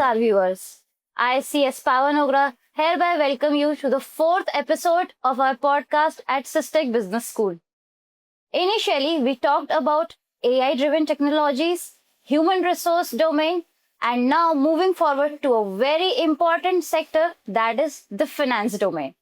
Namaskar, viewers. I, C.S. Pavanogra, hereby welcome you to the fourth episode of our podcast at Systec Business School. Initially, we talked about AI driven technologies, human resource domain, and now moving forward to a very important sector that is the finance domain.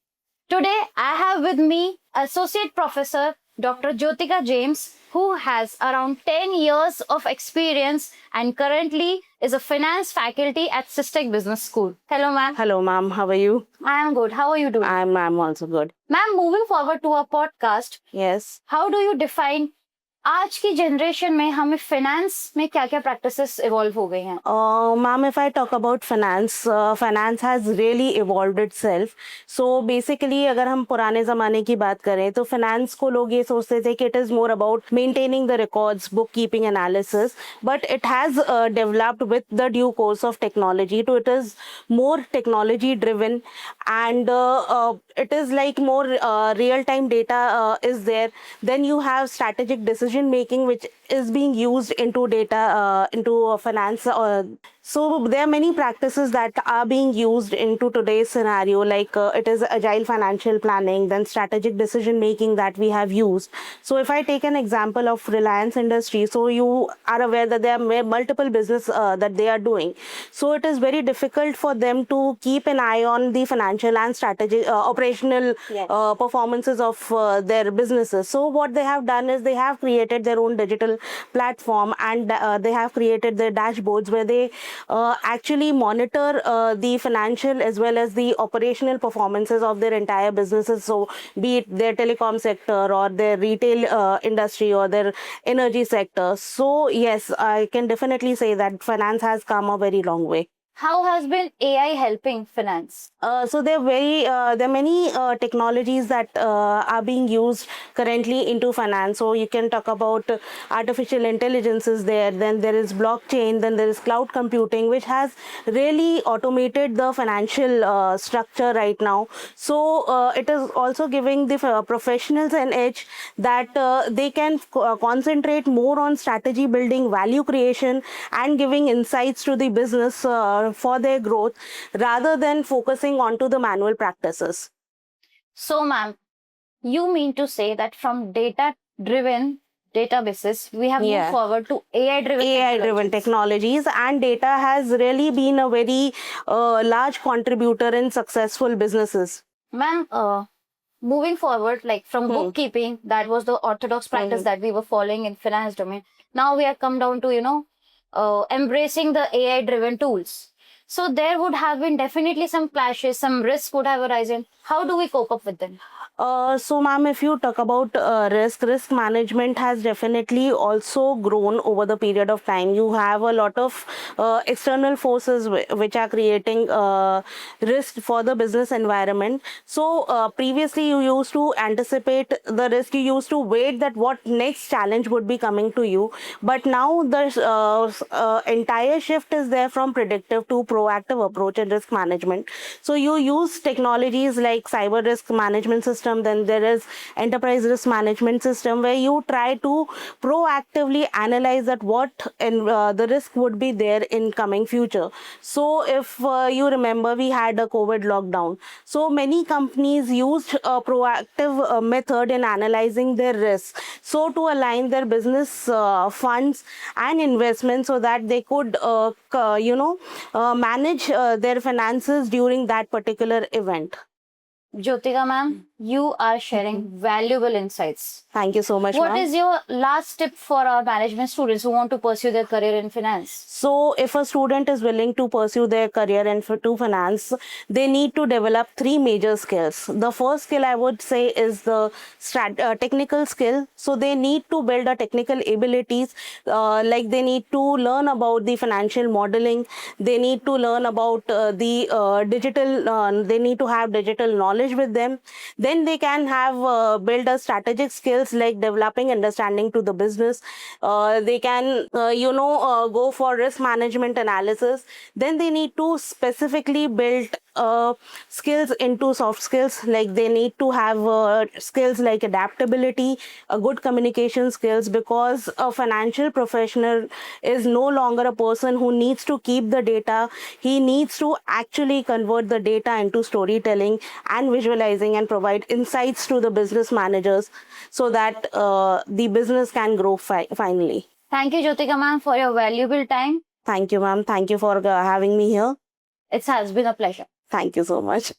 Today, I have with me Associate Professor Dr. Jyotika James, who has around 10 years of experience and currently is a finance faculty at Systec Business School. Hello, ma'am. Hello, ma'am. How are you? I am good. How are you doing? I'm also good. Ma'am, moving forward to our podcast, Yes. how do you define आज की generation में हमें finance में क्या क्या practices evolve हो गई हैं? Ma'am, if I talk about finance, finance has really evolved itself. So basically, अगर हम पुराने ज़माने की बात करें तो finance को लोग ये सोचते थे कि it is more about maintaining the records, bookkeeping analysis, but it has developed with the due course of technology. So it is more technology driven, and it is like more real-time data is there. Then you have strategic decision making, which is being used into data into finance. So there are many practices that are being used into today's scenario, like it is agile financial planning, then strategic decision making that we have used. So if I take an example of Reliance Industries, so you are aware that there are multiple business that they are doing. So it is very difficult for them to keep an eye on the financial and strategic operational performances of their businesses. So what they have done is they have created their own digital platform, and they have created their dashboards where they actually monitor the financial as well as the operational performances of their entire businesses. So be it their telecom sector or their retail industry or their energy sector. So yes, I can definitely say that finance has come a very long way. How has been AI helping finance? So there are many technologies that are being used currently into finance. So you can talk about artificial intelligence is there, then there is blockchain, then there is cloud computing, which has really automated the financial structure right now. So it is also giving the professionals an edge that they can concentrate more on strategy building, value creation, and giving insights to the business for their growth rather than focusing onto the manual practices. So, ma'am, you mean to say that from data-driven databases, we have moved forward to AI-driven technologies, and data has really been a very large contributor in successful businesses. Ma'am, moving forward, like from bookkeeping, that was the orthodox practice that we were following in finance domain. Now we have come down to, embracing the AI-driven tools. So there would have been definitely some clashes, some risks would have arisen. How do we cope up with them? So, ma'am, if you talk about risk management has definitely also grown over the period of time. You have a lot of external forces which are creating risk for the business environment. So, previously you used to anticipate the risk. You used to wait that what next challenge would be coming to you. But now the entire shift is there from predictive to proactive approach in risk management. So, you use technologies like cyber risk management system. Then there is enterprise risk management system where you try to proactively analyze that what the risk would be there in coming future. So if you remember, we had a COVID lockdown. So many companies used a proactive method in analyzing their risks. So to align their business funds and investments so that they could manage their finances during that particular event. Jyotika ma'am, you are sharing valuable insights. Thank you so much, What ma'am. is your last tip for our management students who want to pursue their career in finance? So if a student is willing to pursue their career into finance, they need to develop three major skills. The first skill I would say is the technical skill. So they need to build a technical abilities, like they need to learn about the financial modeling. They need to learn about the digital, they need to have digital knowledge with them. Then they can have build a strategic skills like developing understanding to the business. They can go for risk management analysis. Then they need to specifically build skills into soft skills. Like they need to have skills like adaptability, good communication skills, because a financial professional is no longer a person who needs to keep the data. He needs to actually convert the data into storytelling and visualizing and provide insights to the business managers so that the business can grow finally. Thank you, Jyotika ma'am, for your valuable time. Thank you, ma'am. Thank you for having me here. It has been a pleasure. Thank you so much.